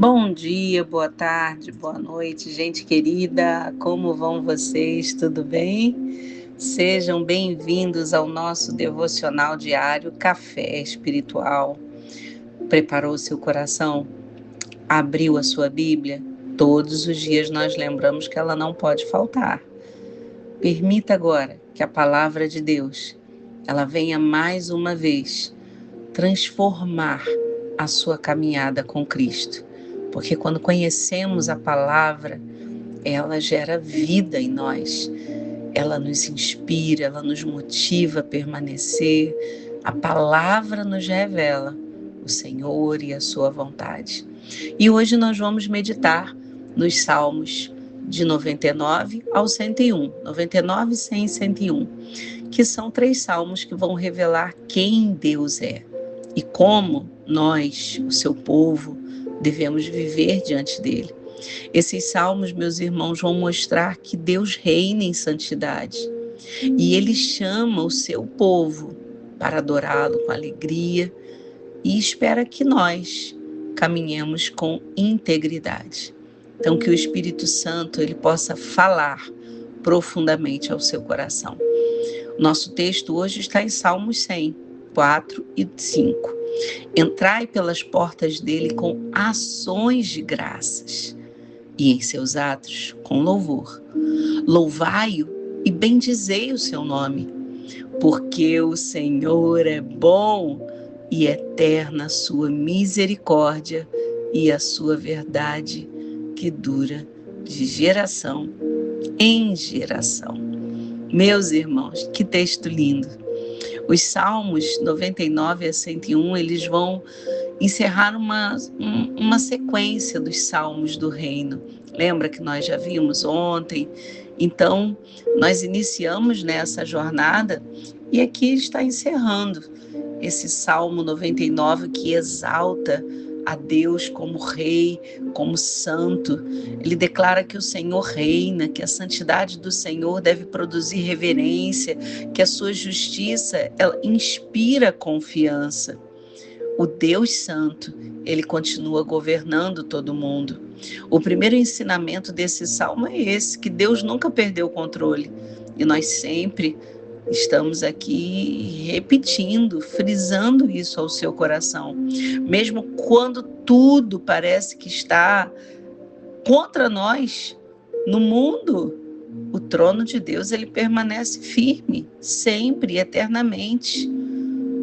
Bom dia, boa tarde, boa noite, gente querida, como vão vocês? Tudo bem? Sejam bem-vindos ao nosso devocional diário Café Espiritual. Preparou seu coração? Abriu a sua Bíblia? Todos os dias nós lembramos que ela não pode faltar. Permita agora que a palavra de Deus, ela venha mais uma vez transformar a sua caminhada com Cristo. Porque quando conhecemos a palavra, ela gera vida em nós. Ela nos inspira, ela nos motiva a permanecer. A palavra nos revela o Senhor e a sua vontade. E hoje nós vamos meditar nos Salmos de 99 ao 101, 99, 100 e 101, que são 3 salmos que vão revelar quem Deus é e como nós, o seu povo, devemos viver diante dele. Esses salmos, meus irmãos, vão mostrar que Deus reina em santidade e ele chama o seu povo para adorá-lo com alegria e espera que nós caminhemos com integridade. Então, que o Espírito Santo ele possa falar profundamente ao seu coração. Nosso texto hoje está em Salmos 100, 4 e 5. Entrai pelas portas dele com ações de graças e em seus atos com louvor. Louvai-o e bendizei o seu nome, porque o Senhor é bom e eterna a sua misericórdia e a sua verdade que dura de geração em geração. Meus irmãos, que texto lindo! Os Salmos 99 a 101, eles vão encerrar uma sequência dos Salmos do Reino. Lembra que nós já vimos ontem? Então, nós iniciamos nessa jornada e aqui está encerrando esse Salmo 99 que exalta a Deus como Rei, como Santo. Ele declara que o Senhor reina, que a santidade do Senhor deve produzir reverência, que a sua justiça ela inspira confiança. O Deus Santo, ele continua governando todo mundo. O primeiro ensinamento desse salmo é esse, que Deus nunca perdeu o controle. E nós sempre estamos aqui repetindo, frisando isso ao seu coração. Mesmo quando tudo parece que está contra nós, no mundo, o trono de Deus ele permanece firme, sempre, eternamente.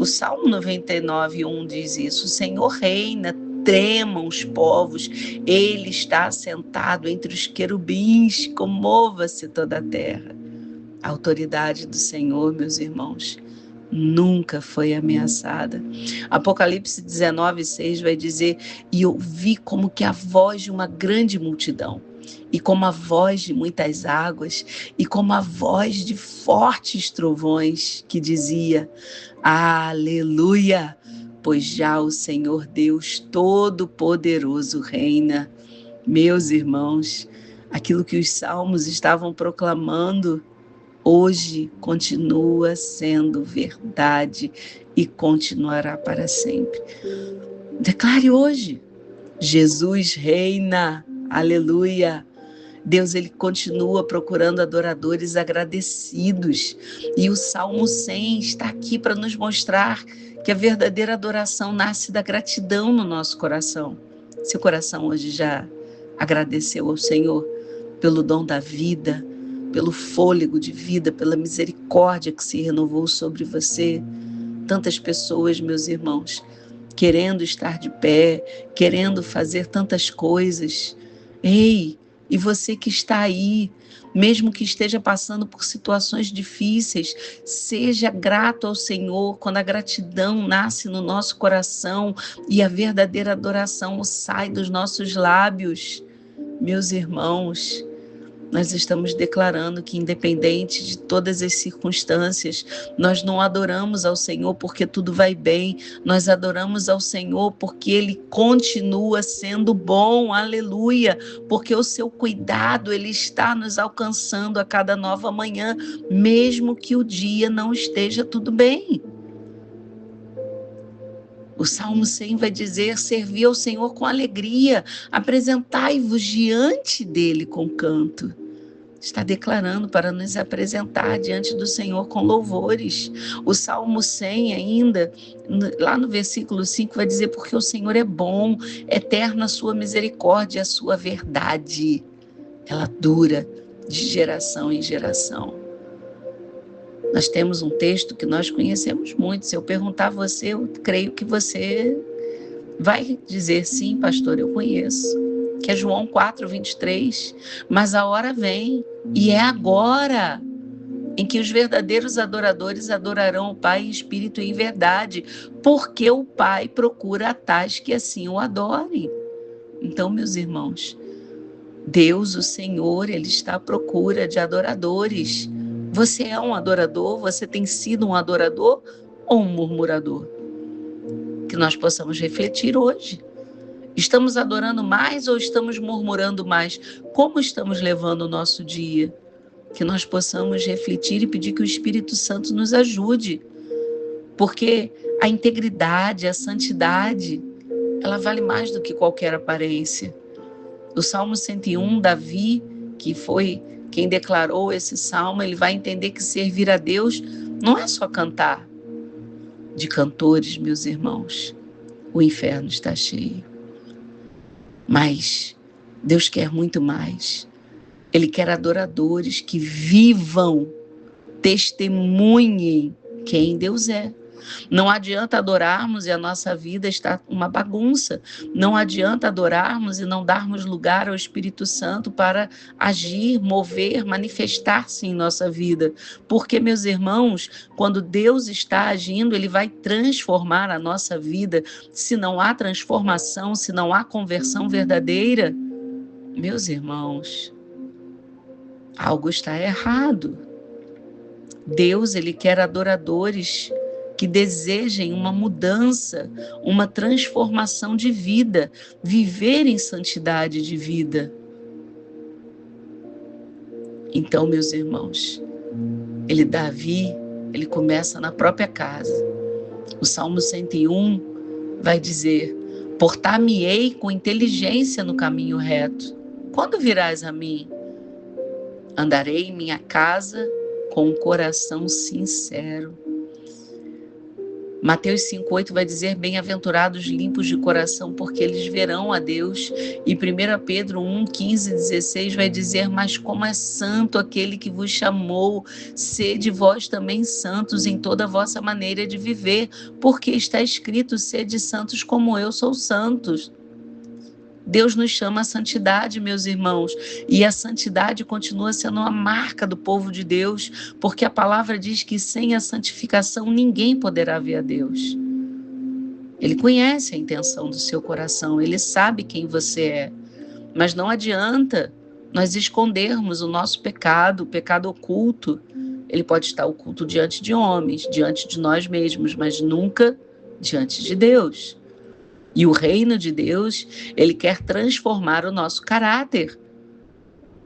O Salmo 99, 1 diz isso: o Senhor reina, tremam os povos, ele está assentado entre os querubins, comova-se toda a terra. A autoridade do Senhor, meus irmãos, nunca foi ameaçada. Apocalipse 19, 6 vai dizer: e ouvi como que a voz de uma grande multidão, e como a voz de muitas águas, e como a voz de fortes trovões, que dizia: aleluia, pois já o Senhor Deus Todo-Poderoso reina. Meus irmãos, aquilo que os salmos estavam proclamando, hoje continua sendo verdade e continuará para sempre. Declare hoje: Jesus reina, aleluia. Deus ele continua procurando adoradores agradecidos. E o Salmo 100 está aqui para nos mostrar que a verdadeira adoração nasce da gratidão no nosso coração. Seu coração hoje já agradeceu ao Senhor pelo dom da vida, pelo fôlego de vida, pela misericórdia que se renovou sobre você? Tantas pessoas, meus irmãos, querendo estar de pé, querendo fazer tantas coisas. Ei, e você que está aí, mesmo que esteja passando por situações difíceis, seja grato ao Senhor. Quando a gratidão nasce no nosso coração e a verdadeira adoração sai dos nossos lábios, meus irmãos, nós estamos declarando que, independente de todas as circunstâncias, nós não adoramos ao Senhor porque tudo vai bem, nós adoramos ao Senhor porque Ele continua sendo bom, aleluia, porque o seu cuidado, Ele está nos alcançando a cada nova manhã, mesmo que o dia não esteja tudo bem. O Salmo 100 vai dizer: servi ao Senhor com alegria, apresentai-vos diante dele com canto. Está declarando para nos apresentar diante do Senhor com louvores. O Salmo 100 ainda, lá no versículo 5, vai dizer: porque o Senhor é bom, eterna a sua misericórdia, a sua verdade. Ela dura de geração em geração. Nós temos um texto que nós conhecemos muito. Se eu perguntar a você, eu creio que você vai dizer: sim, pastor, eu conheço. Que é João 4:23. Mas a hora vem, e é agora, em que os verdadeiros adoradores adorarão o Pai em espírito e em verdade, porque o Pai procura tais que assim o adorem. Então, meus irmãos, Deus, o Senhor, Ele está à procura de adoradores. Você é um adorador? Você tem sido um adorador ou um murmurador? Que nós possamos refletir hoje. Estamos adorando mais ou estamos murmurando mais? Como estamos levando o nosso dia? Que nós possamos refletir e pedir que o Espírito Santo nos ajude. Porque a integridade, a santidade, ela vale mais do que qualquer aparência. O Salmo 101, Davi, que foi quem declarou esse salmo, ele vai entender que servir a Deus não é só cantar. De cantores, meus irmãos, o inferno está cheio. Mas Deus quer muito mais. Ele quer adoradores que vivam, testemunhem quem Deus é. Não adianta adorarmos e a nossa vida está uma bagunça. Não adianta adorarmos e não darmos lugar ao Espírito Santo para agir, mover, manifestar-se em nossa vida. Porque, meus irmãos, quando Deus está agindo, Ele vai transformar a nossa vida. Se não há transformação, se não há conversão verdadeira, meus irmãos, algo está errado. Deus, Ele quer adoradores que desejem uma mudança, uma transformação de vida, viver em santidade de vida. Então, meus irmãos, Davi, ele começa na própria casa. O Salmo 101 vai dizer: portar-me-ei com inteligência no caminho reto. Quando virás a mim? Andarei em minha casa com um coração sincero. Mateus 5:8 vai dizer: bem-aventurados limpos de coração, porque eles verão a Deus. E 1 Pedro 1:15-16 vai dizer: mas como é santo aquele que vos chamou, sede vós também santos em toda a vossa maneira de viver, porque está escrito: sede santos como eu sou santos. Deus nos chama à santidade, meus irmãos, e a santidade continua sendo uma marca do povo de Deus, porque a palavra diz que sem a santificação ninguém poderá ver a Deus. Ele conhece a intenção do seu coração, Ele sabe quem você é, mas não adianta nós escondermos o nosso pecado, o pecado oculto. Ele pode estar oculto diante de homens, diante de nós mesmos, mas nunca diante de Deus. E o reino de Deus, Ele quer transformar o nosso caráter.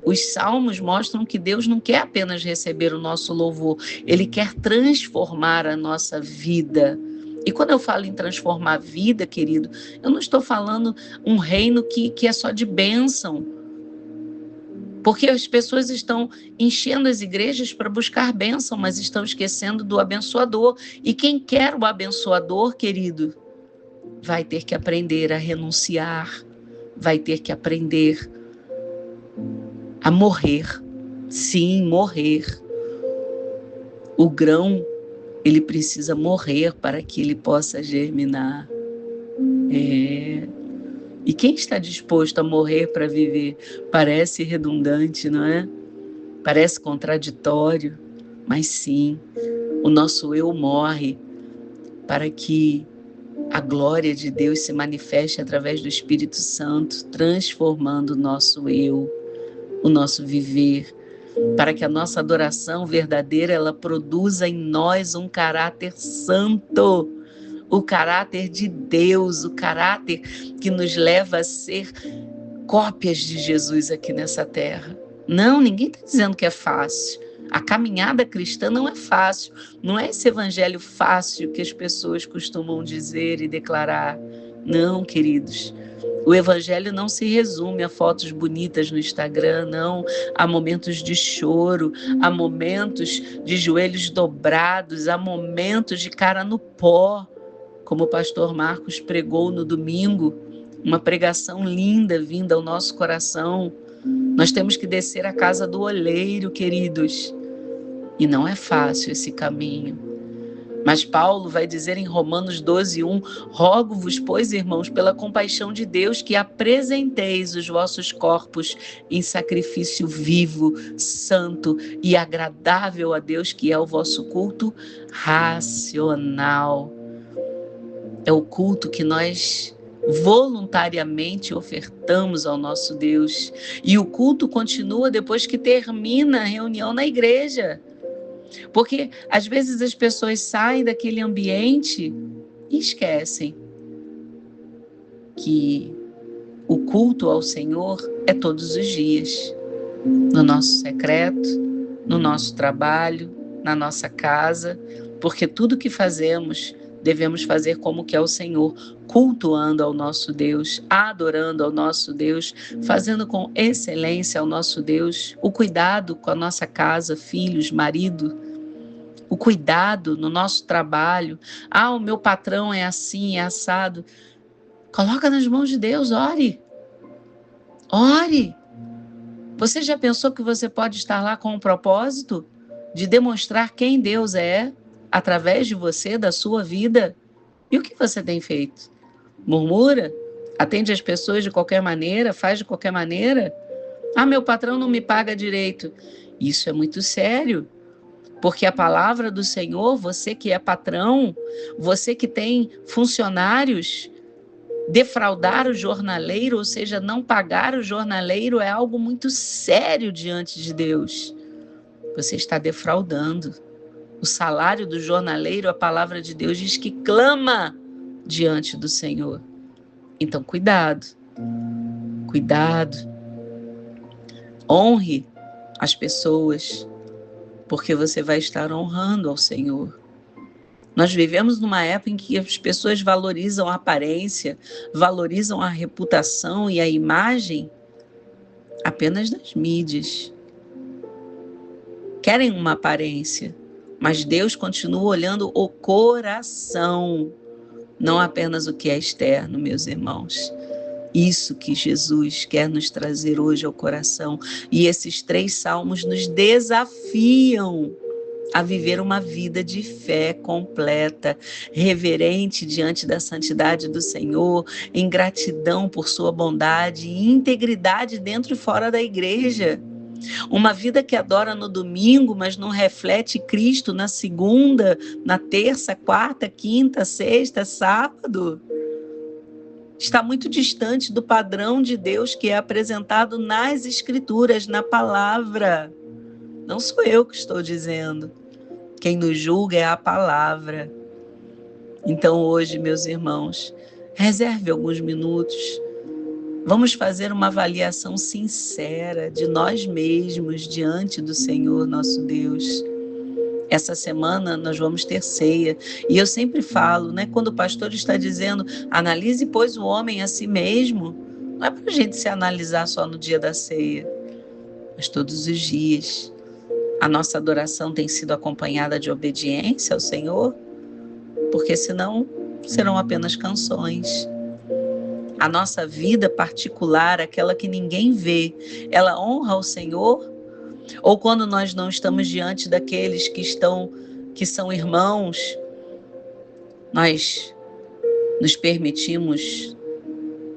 Os salmos mostram que Deus não quer apenas receber o nosso louvor, Ele quer transformar a nossa vida. E quando eu falo em transformar a vida, querido, eu não estou falando um reino que é só de bênção. Porque as pessoas estão enchendo as igrejas para buscar bênção, mas estão esquecendo do abençoador. E quem quer o abençoador, querido, vai ter que aprender a renunciar, vai ter que aprender a morrer. Sim, morrer. O grão, ele precisa morrer para que ele possa germinar. E quem está disposto a morrer para viver? Parece redundante, não é? Parece contraditório, mas sim, o nosso eu morre para que a glória de Deus se manifeste através do Espírito Santo, transformando o nosso eu, o nosso viver, para que a nossa adoração verdadeira, ela produza em nós um caráter santo, o caráter de Deus, o caráter que nos leva a ser cópias de Jesus aqui nessa terra. Não, ninguém está dizendo que é fácil. A caminhada cristã não é fácil, não é esse evangelho fácil que as pessoas costumam dizer e declarar. Não, queridos. O evangelho não se resume a fotos bonitas no Instagram, não. Há momentos de choro, há momentos de joelhos dobrados, há momentos de cara no pó, como o pastor Marcos pregou no domingo, uma pregação linda vinda ao nosso coração. Nós temos que descer a casa do oleiro, queridos. E não é fácil esse caminho. Mas Paulo vai dizer em Romanos 12:1, rogo-vos, pois, irmãos, pela compaixão de Deus, que apresenteis os vossos corpos em sacrifício vivo, santo e agradável a Deus, que é o vosso culto racional. É o culto que nós voluntariamente ofertamos ao nosso Deus. E o culto continua depois que termina a reunião na igreja. Porque às vezes as pessoas saem daquele ambiente e esquecem que o culto ao Senhor é todos os dias. No nosso secreto, no nosso trabalho, na nossa casa. Porque tudo que fazemos devemos fazer como que é o Senhor, cultuando ao nosso Deus, adorando ao nosso Deus, fazendo com excelência ao nosso Deus, o cuidado com a nossa casa, filhos, marido, o cuidado no nosso trabalho. O meu patrão é assim, é assado. Coloca nas mãos de Deus, ore. Ore. Você já pensou que você pode estar lá com um propósito de demonstrar quem Deus é através de você, da sua vida? E o que você tem feito? Murmura? Atende as pessoas de qualquer maneira? Faz de qualquer maneira? Meu patrão não me paga direito. Isso é muito sério. Porque a palavra do Senhor, você que é patrão, você que tem funcionários, defraudar o jornaleiro, ou seja, não pagar o jornaleiro, é algo muito sério diante de Deus. Você está defraudando. O salário do jornaleiro, a palavra de Deus diz que clama diante do Senhor. Então, cuidado. Cuidado. Honre as pessoas, porque você vai estar honrando ao Senhor. Nós vivemos numa época em que as pessoas valorizam a aparência, valorizam a reputação e a imagem apenas nas mídias. Querem uma aparência, mas Deus continua olhando o coração, não apenas o que é externo, meus irmãos. Isso que Jesus quer nos trazer hoje ao coração. E esses 3 salmos nos desafiam a viver uma vida de fé completa, reverente diante da santidade do Senhor, em gratidão por sua bondade e integridade dentro e fora da igreja. Uma vida que adora no domingo, mas não reflete Cristo na segunda, na terça, quarta, quinta, sexta, sábado. Está muito distante do padrão de Deus que é apresentado nas Escrituras, na palavra. Não sou eu que estou dizendo. Quem nos julga é a palavra. Então hoje, meus irmãos, reserve alguns minutos. Vamos fazer uma avaliação sincera de nós mesmos diante do Senhor, nosso Deus. Essa semana nós vamos ter ceia. E eu sempre falo, quando o pastor está dizendo, analise, pois, o homem a si mesmo, não é para a gente se analisar só no dia da ceia, mas todos os dias. A nossa adoração tem sido acompanhada de obediência ao Senhor, porque senão serão apenas canções. A nossa vida particular, aquela que ninguém vê, ela honra ao Senhor? Ou quando nós não estamos diante daqueles que são irmãos, nós nos permitimos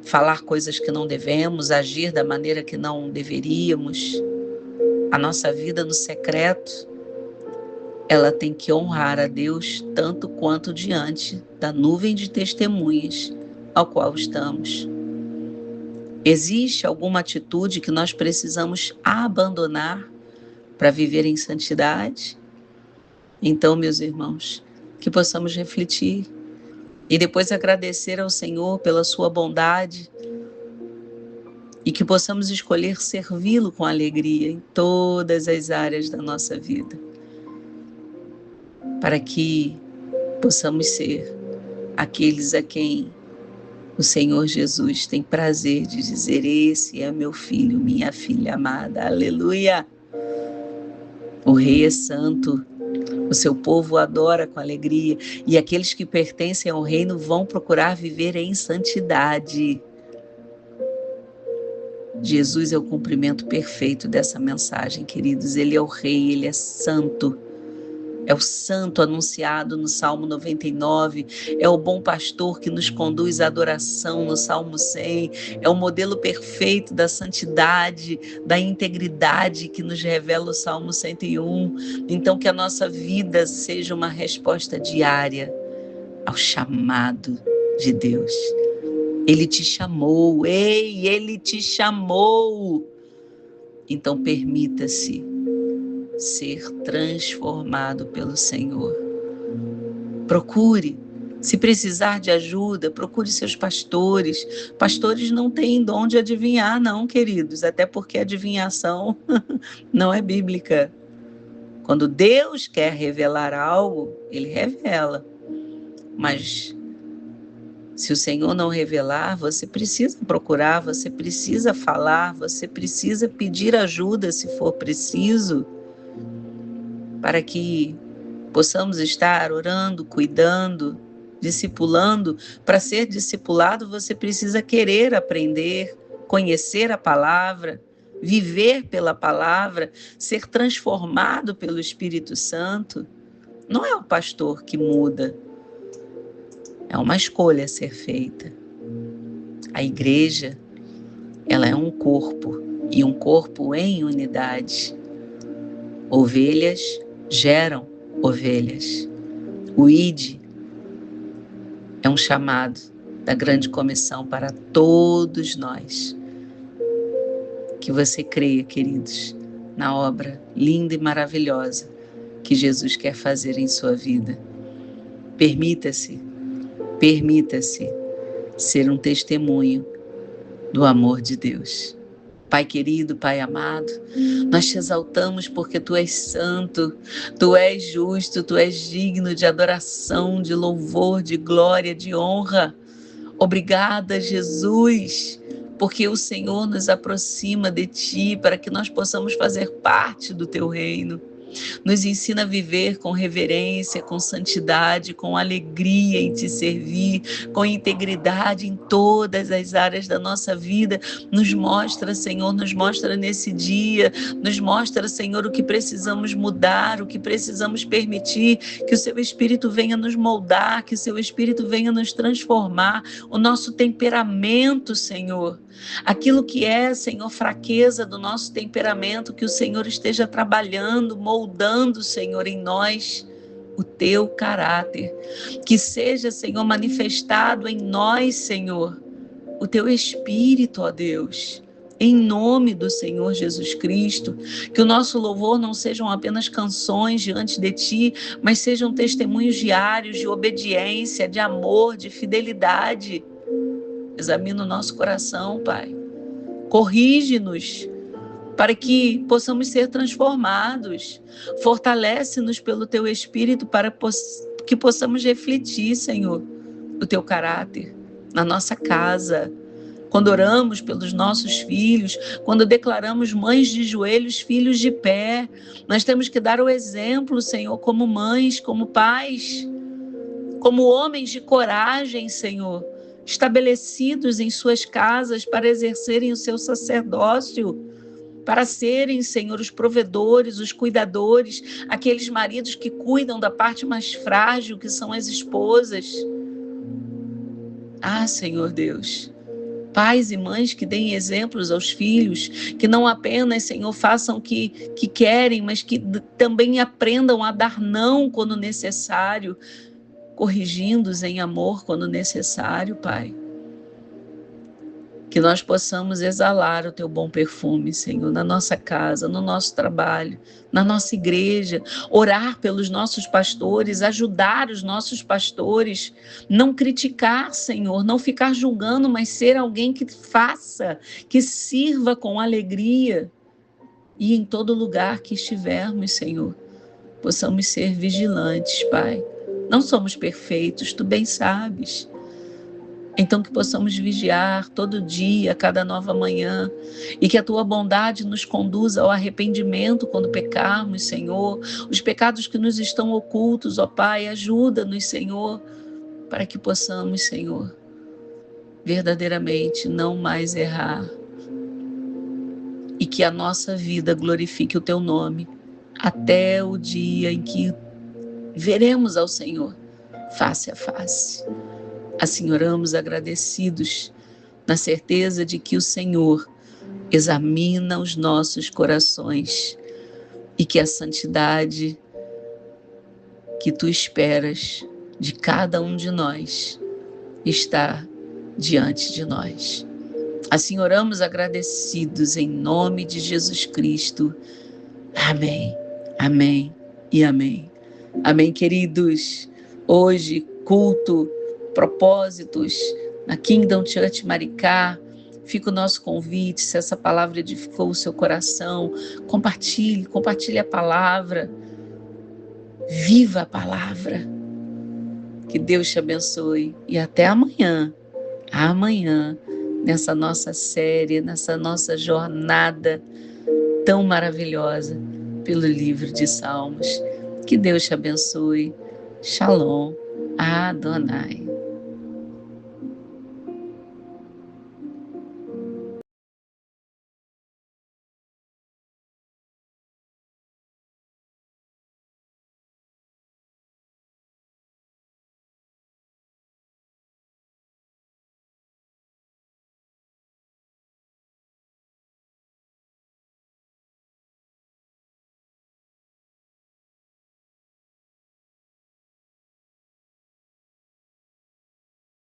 falar coisas que não devemos, agir da maneira que não deveríamos? A nossa vida no secreto, ela tem que honrar a Deus tanto quanto diante da nuvem de testemunhas ao qual estamos. Existe alguma atitude que nós precisamos abandonar para viver em santidade? Então, meus irmãos, que possamos refletir e depois agradecer ao Senhor pela sua bondade e que possamos escolher servi-lo com alegria em todas as áreas da nossa vida, para que possamos ser aqueles a quem o Senhor Jesus tem prazer de dizer: esse é meu filho, minha filha amada, aleluia. O Rei é santo, o seu povo o adora com alegria, e aqueles que pertencem ao reino vão procurar viver em santidade. Jesus é o cumprimento perfeito dessa mensagem, queridos. Ele é o Rei, ele é santo. É o santo anunciado no Salmo 99, é o bom pastor que nos conduz à adoração no Salmo 100, é o modelo perfeito da santidade, da integridade que nos revela o Salmo 101. Então, que a nossa vida seja uma resposta diária ao chamado de Deus. Ele te chamou, ei, Ele te chamou. Então, permita-se ser transformado pelo Senhor. Procure, se precisar de ajuda, procure seus pastores. Pastores não têm dom de adivinhar, não, queridos, até porque a adivinhação não é bíblica. Quando Deus quer revelar algo, Ele revela. Mas se o Senhor não revelar, você precisa procurar, você precisa falar, você precisa pedir ajuda se for preciso, para que possamos estar orando, cuidando, discipulando. Para ser discipulado, você precisa querer aprender, conhecer a palavra, viver pela palavra, ser transformado pelo Espírito Santo. Não é o pastor que muda, é uma escolha a ser feita. A igreja, ela é um corpo, e um corpo em unidade. Ovelhas geram ovelhas. O ID é um chamado da grande comissão para todos nós. Que você creia, queridos, na obra linda e maravilhosa que Jesus quer fazer em sua vida. Permita-se ser um testemunho do amor de Deus. Pai querido, Pai amado, nós te exaltamos porque Tu és santo, Tu és justo, Tu és digno de adoração, de louvor, de glória, de honra. Obrigada, Jesus, porque o Senhor nos aproxima de Ti para que nós possamos fazer parte do Teu reino. Nos ensina a viver com reverência, com santidade, com alegria em Te servir, com integridade em todas as áreas da nossa vida. Nos mostra, Senhor, nos mostra nesse dia, nos mostra, Senhor, o que precisamos mudar, o que precisamos permitir, que o Seu Espírito venha nos moldar, que o Seu Espírito venha nos transformar, o nosso temperamento, Senhor. Aquilo que é, Senhor, fraqueza do nosso temperamento, que o Senhor esteja trabalhando, moldando, Senhor, em nós o Teu caráter. Que seja, Senhor, manifestado em nós, Senhor, o Teu Espírito, ó Deus. Em nome do Senhor Jesus Cristo, que o nosso louvor não sejam apenas canções diante de Ti, mas sejam testemunhos diários de obediência, de amor, de fidelidade. Examina o nosso coração, Pai. Corrige-nos para que possamos ser transformados. Fortalece-nos pelo Teu Espírito para que possamos refletir, Senhor, o Teu caráter na nossa casa. Quando oramos pelos nossos filhos, quando declaramos mães de joelhos, filhos de pé, nós temos que dar o exemplo, Senhor, como mães, como pais, como homens de coragem, Senhor, estabelecidos em suas casas para exercerem o seu sacerdócio, para serem, Senhor, os provedores, os cuidadores, aqueles maridos que cuidam da parte mais frágil, que são as esposas. Ah, Senhor Deus, pais e mães que deem exemplos aos filhos, que não apenas, Senhor, façam o que querem, mas que também aprendam a dar não quando necessário, corrigindo-os em amor quando necessário, Pai. Que nós possamos exalar o teu bom perfume, Senhor, na nossa casa, no nosso trabalho, na nossa igreja, orar pelos nossos pastores, ajudar os nossos pastores, não criticar, Senhor, não ficar julgando, mas ser alguém que faça, que sirva com alegria. E em todo lugar que estivermos, Senhor, possamos ser vigilantes, Pai. Não somos perfeitos, tu bem sabes. Então que possamos vigiar todo dia, cada nova manhã, e que a tua bondade nos conduza ao arrependimento quando pecarmos, Senhor. Os pecados que nos estão ocultos, ó Pai, ajuda-nos, Senhor, para que possamos, Senhor, verdadeiramente não mais errar, e que a nossa vida glorifique o teu nome, até o dia em que veremos ao Senhor face a face. Assim oramos agradecidos, na certeza de que o Senhor examina os nossos corações e que a santidade que tu esperas de cada um de nós está diante de nós. Assim oramos agradecidos em nome de Jesus Cristo. Amém, amém e amém. Amém, queridos. Hoje, culto, propósitos na Kingdom Church Maricá. Fica o nosso convite, se essa palavra edificou o seu coração, compartilhe a palavra, viva a palavra. Que Deus te abençoe e até amanhã, nessa nossa série, nessa nossa jornada tão maravilhosa pelo livro de Salmos. Que Deus te abençoe. Shalom Adonai.